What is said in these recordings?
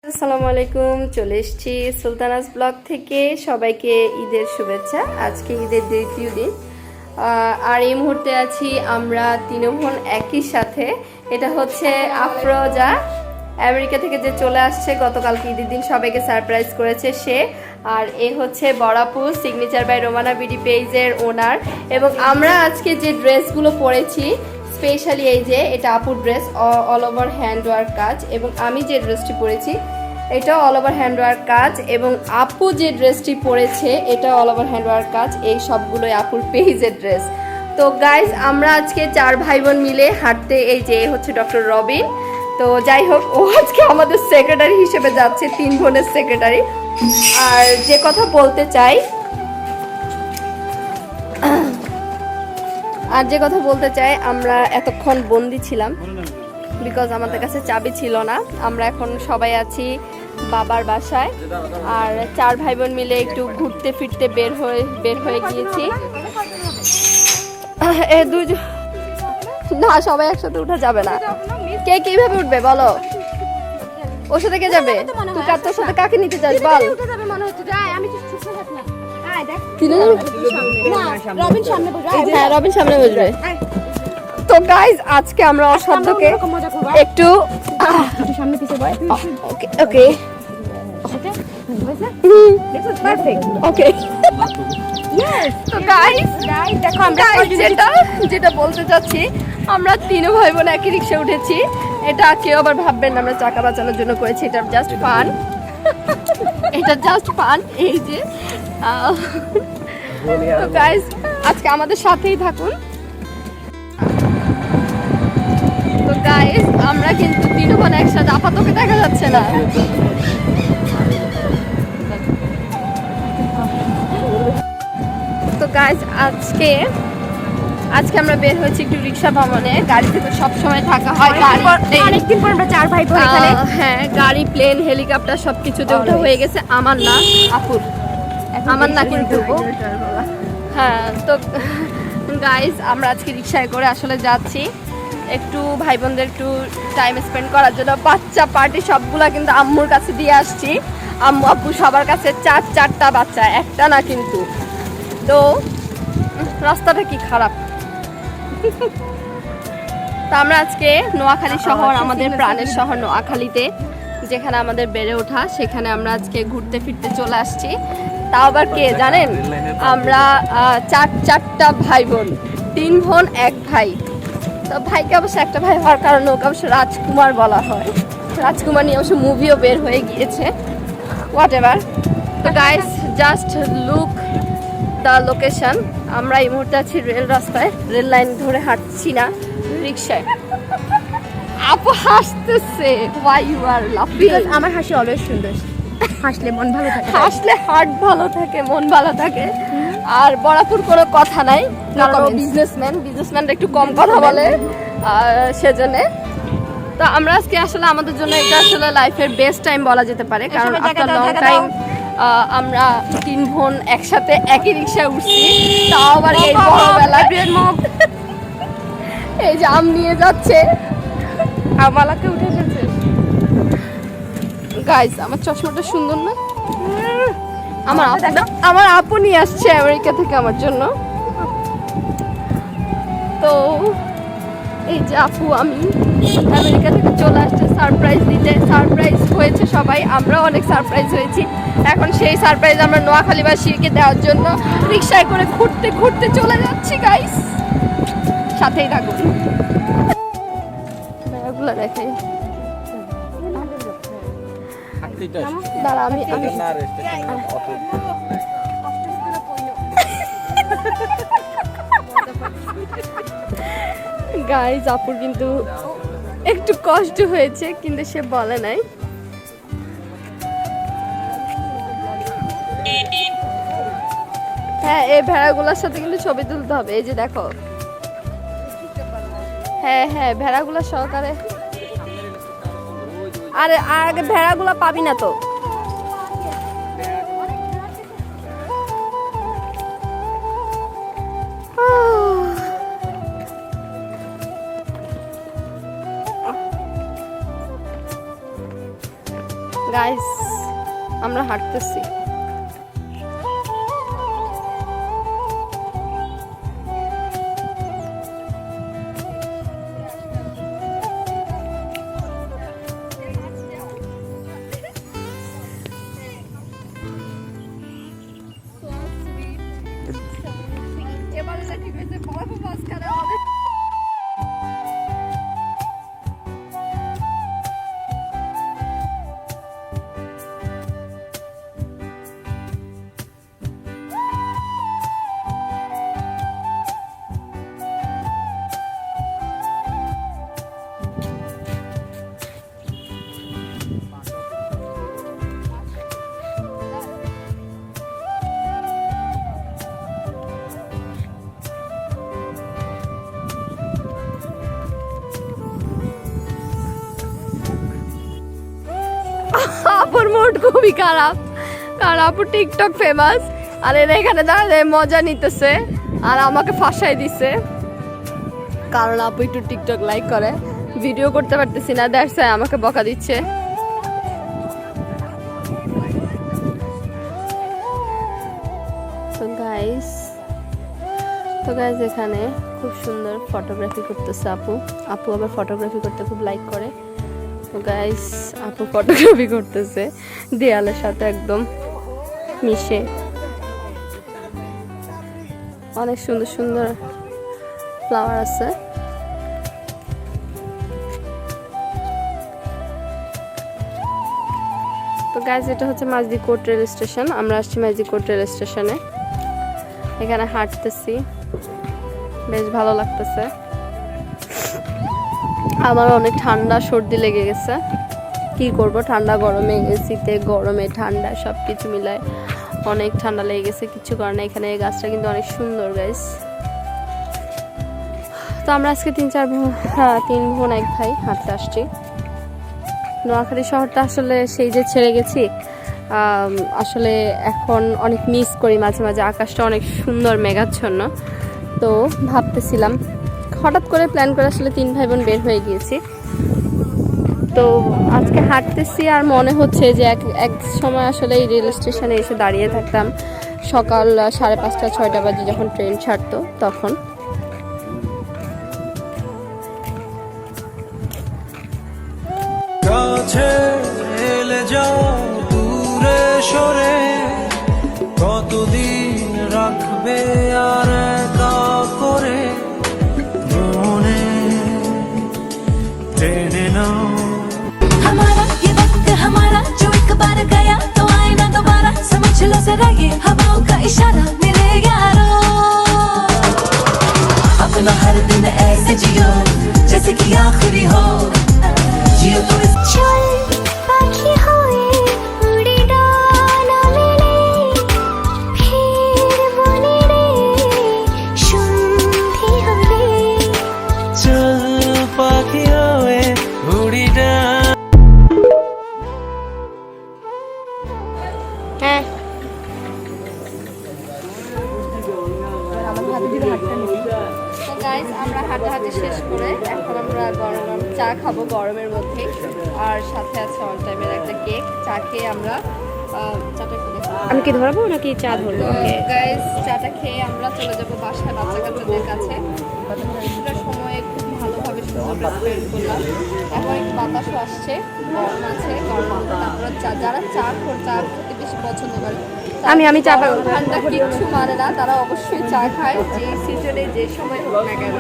আসসালামু আলাইকুম, চলে এসেছি সুলতানাস ব্লগ থেকে। সবাইকে ঈদের শুভেচ্ছা। আজকে ঈদের দ্বিতীয় দিন, আর এই মুহূর্তে আছি আমরা তিন বোন একই সাথে। এটা হচ্ছে আফরোজা, আমেরিকা থেকে যে চলে আসছে গতকালকে ঈদের দিন, সবাইকে সারপ্রাইজ করেছে সে। আর এ হচ্ছে বড়াপু, সিগনেচার বাই রোমানা বিডি পেজের ওনার। এবং আমরা আজকে যে ড্রেসগুলো পরেছি, স্পেশালি এই যে এটা আপুর ড্রেস, অল ওভার হ্যান্ডওয়ার্ক কাজ। এবং আমি যে ড্রেসটি পরেছি এটাও অল ওভার হ্যান্ডওয়ার্ক কাজ। এবং আপু যে ড্রেসটি পরেছে এটা অল ওভার হ্যান্ডওয়ার্ক কাজ। এই সবগুলোই আপুর পেজের ড্রেস। তো গাইজ, আমরা আজকে চার ভাই বোন মিলে হাঁটতে, এই যে হচ্ছে ডক্টর রবিন। তো যাই হোক, ও আজকে আমাদের সেক্রেটারি হিসেবে যাচ্ছে, তিন বোনের সেক্রেটারি। আর যে কথা বলতে চাই, আমরা এতক্ষণ বন্দি ছিলাম বিকজ আমাদের কাছে চাবি ছিল না। আমরা এখন সবাই আছি বাবার বাসায়, আর চার ভাই বোন মিলে একটু ঘুরতে ফিরতে বের হয়ে গিয়েছি। না, সবাই একসাথে উঠা যাবে না। কে কিভাবে উঠবে বলো? ওর সাথে কে যাবে? তুই তোর সাথে কাকে নিতে চাস বল? রবিন সামনে বসবে। তো গাইজ, আজকে আমরা অসাধ্যকে একটু সামনে পিছিয়ে বয়। ওকে ওকে ওকে। তো গাইজ দেখো, আমরা যেটা বলতে চাচ্ছি, আমরা তিন ভাই বোন একই রিক্সা উঠেছি। এটা কেউ আবার ভাববেন আমরা চাকা বাঁচানোর জন্য করেছি, এটা জাস্ট ফান। এটা জাস্ট ফান। এই যে তো গাইজ, আজকে আমাদের সাথেই থাকুন। তো গাইজ, আমরা কিন্তু তিন বোন একসাথে, আপাতত দেখা যাচ্ছে না। তো গাইজ, আজকে আমরা বের হয়েছি একটু রিক্সা ভ্রমণে। গাড়িতে তো সবসময় থাকা হয়, অনেকদিন পর আমরা চার ভাই বোন এখানে। হ্যাঁ, গাড়ি, প্লেন, হেলিকপ্টার সবকিছুতে ওঠা হয়ে গেছে। আমার না, আপুর, আমার না কিন্তু। হ্যাঁ, তো গাইজ, আমরা আজকে রিক্সায় করে আসলে যাচ্ছি একটু ভাই বোনদের একটু টাইম স্পেন্ড করার জন্য। বাচ্চা পার্টি সবগুলা কিন্তু আম্মুর কাছে দিয়ে আসছি। আম্মু আব্বু সবার কাছে চারটা বাচ্চা, একটা না কিন্তু। তো রাস্তাটা কি খারাপ। তো আমরা আজকে নোয়াখালী শহর, আমাদের প্রাণের শহর নোয়াখালীতে, যেখানে আমাদের বেড়ে ওঠা, সেখানে আমরা আজকে ঘুরতে ফিরতে চলে আসছি। তাও আবার কে জানেন? আমরা চারটা ভাই বোন, তিন বোন এক ভাই। তো ভাইকে অবশ্য একটা ভাই হওয়ার কারণে ওকে অবশ্য রাজকুমার বলা হয়। রাজকুমার নিয়ে অবশ্য মুভিও বের হয়ে গিয়েছে, হোয়াট এভার। তো guys, just look the location. আমরা এই মুহূর্তে আছি রেল রাস্তায়, রেল লাইন ধরে হাঁটছি না, রিক্সায়। আপু হাসতেছে, why you are laughing? আমার হাসি অলওয়েজ সুন্দর। হাসলে মন ভালো থাকে, হাসলে হার্ট ভালো থাকে, মন ভালো থাকে। আর বড়াপুর কোনো কথা নাই, কারণ বিজনেসম্যানরা একটু কম কথা বলে, সেজন্য। তো আমরা আজকে আসলে আমাদের জন্য এটা আসলে লাইফের বেস্ট টাইম বলা যেতে পারে, কারণ আফটার লং টাইম আমরা তিন বোন একসাথে একই রিক্সায় উঠছি, তাও আবার এই বড়বেলা। এই যে আম নিয়ে যাচ্ছে, আমালাকে উঠে এসেছে। গাইস, আমার চশমাটা সুন্দর না? আমার আপু নিয়ে আসছে আমেরিকা থেকে আমার জন্য। তো এই যে আপু, আমি আমেরিকা থেকে চলে আসছে সারপ্রাইজ দিতে। সারপ্রাইজ হয়েছে সবাই, আমরাও অনেক সারপ্রাইজ হয়েছি। এখন সেই সারপ্রাইজ আমরা নোয়াখালীবাসীকে দেওয়ার জন্য রিক্সায় করে ঘুরতে ঘুরতে চলে যাচ্ছি। গাইস, সাথেই থাকুন। ব্যাগগুলো দেখাই। দাঁড়া, আমি গাইজ, আপুর কিন্তু একটু কষ্ট হয়েছে, কিন্তু সে বলে নাই। হ্যাঁ, এই ভেড়াগুলোর সাথে কিন্তু ছবি তুলতে হবে। এই যে দেখো, হ্যাঁ হ্যাঁ, ভেড়াগুলো সহকারে। আরে আগে ভেড়াগুলো পাবি না তো। গাইস আমরা হাঁটতেছি। আপুর মুড খুবই খারাপ, কারণ আপু টিকটক ফেমাস, আর এরা এখানে দাঁড়িয়ে মজা নিতেছে আর আমাকে ফাঁসাই দিছে, কারণ আপু একটু টিকটক লাইক করে, ভিডিও করতে পারতেছি না, দ্যাটস আমাকে বকা দিচ্ছে। তো গাইস এখানে খুব সুন্দর ফটোগ্রাফি করতেছে আপু আবার ফটোগ্রাফি করতে খুব লাইক করে। তো গাইস আপু ফটোগ্রাফি করতেছে দেয়ালের সাথে একদম মিশে, অনেক সুন্দর সুন্দর ফ্লাওয়ার আছে। তো গাইস এটা হচ্ছে মাঝদি কোর্ট রেল স্টেশন, আমরা আসছি মাঝদি কোর্ট রেল স্টেশনে, এখানে হাঁটতেছি, বেশ ভালো লাগতেছে। আমার অনেক ঠান্ডা সর্দি লেগে গেছে, কি করব, ঠান্ডা গরমে, শীতে গরমে ঠান্ডা সব কিছু মিলায় অনেক ঠান্ডা লেগে গেছে, কিছু কারণে। এখানে এই গাছটা কিন্তু অনেক সুন্দর গাইস। তো আমরা আজকে 3 বোন 1 ভাই হাঁটতে আসছি। নোয়াখালী শহরটা আসলে সেই যে ছেড়ে গেছি, আসলে এখন অনেক মিস করি মাঝে মাঝে, আকাশটা অনেক সুন্দর মেঘাচ্ছন্ন। তো ভাবতেছিলাম, হঠাৎ করে প্ল্যান করে আসলে 3 ভাই বোন বের হয়ে গিয়েছি। তো আজকে হাঁটতেছি আর মনে হচ্ছে যে এক সময় আসলে এই রেল স্টেশনে এসে দাঁড়িয়ে থাকতাম সকাল 5:30 6টা বাজে যখন ট্রেন ছাড়তো তখন। কাছে এলে যাও দূরে সরে, কতদিন রাখবে আর একা করে মনে টেনে নাও। हमारा ये वक्त हमारा जो एक बार गया तो आए ना दोबारा, समझ लो जरा ये हवाओं का इशारा मेरे यारो। अपना हर दिन ऐसे जियो जैसे कि आखिरी हो, जियो तो इस चल पाखी होए उड़ी डाना मिले फिर बोले रे शुंठी हमें চল পাখি হয়ে উড়ি যা। হ্যাঁ তো গাইস আমরা হাঁটাহাঁটি শেষ করে এখন আমরা গরম চা খাবো গরমের মধ্যে, আর সাথে আছে অল টাইমের একটা কেক। চা খেয়ে আমরা চাটা একটু দেখো। আমি কি ধরবো নাকি চা ধরবো? গাইস চাটা খেয়ে আমরা চলে যাবো বাসায় বাচ্চা কাচ্চাদের কাছে। কিছুটা সময় খুব ভালোভাবে সুন্দর স্পেন্ড করলাম। এখন একটু বাতাসও আসছে, গরম আছে, গরম তারপরে যারা চা খেতে বেশি পছন্দ করে, আমি চা পাবো। ঠান্ডা কিচ্ছু মানে না, তারা অবশ্যই চা খায়, যে সিজনে যে সময় হোক না কেন।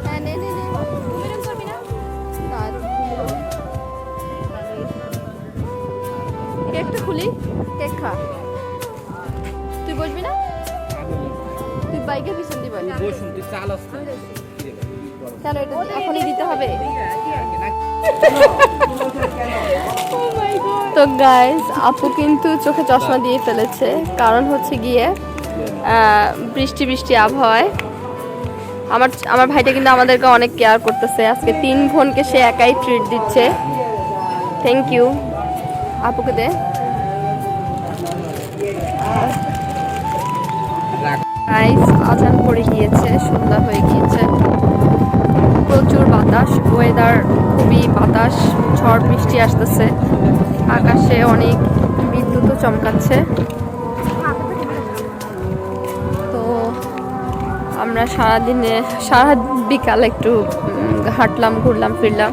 হ্যাঁ, নে। কেকটা খুলি, কেক খা। তুই বসবি না? তুই বাইকের পিছন দিবি কেন? এটা এখনই দিতে হবে? তো গাইস আপু কিন্তু চোখে চশমা দিয়ে ফেলেছে, কারণ হচ্ছে গিয়ে বৃষ্টি আবহাওয়ায় আমার ভাইটা কিন্তু আমাদেরকে অনেক কেয়ার করতেছে। আজকে 3 বোনকে সে একাই ট্রিট দিচ্ছে। থ্যাংক ইউ আপুকে দে। গাইস আজান পড়ে গিয়েছে, সন্ধ্যা হয়ে গিয়েছে, প্রচুর বাতাস, ওয়েদার খুবই বাতাস, ঝড় বৃষ্টি আসতেছে, আকাশে অনেক বিদ্যুৎও চমকাচ্ছে। তো আমরা সারা বিকাল একটু হাঁটলাম, ঘুরলাম ফিরলাম,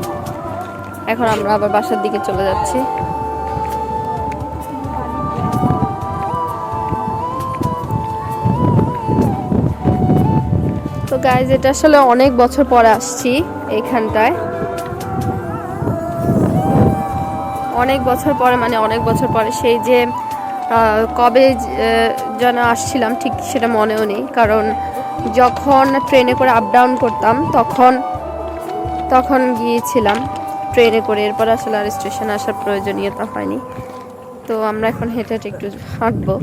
এখন আমরা আবার বাসার দিকে চলে যাচ্ছি। তো গাইজ, এটা আসলে অনেক বছর পরে আসছি এইখানটায়, অনেক বছর পরে, মানে অনেক বছর পরে, সেই যে কবে যেন আসছিলাম ঠিক সেটা মনেও নেই, কারণ যখন ট্রেনে করে আপ ডাউন করতাম তখন গিয়েছিলাম ট্রেনে করে, এরপর আসলে আর স্টেশনে আসার প্রয়োজনীয়তা হয়নি। তো আমরা এখন হেঁটে হেঁটে একটু হাঁটবো।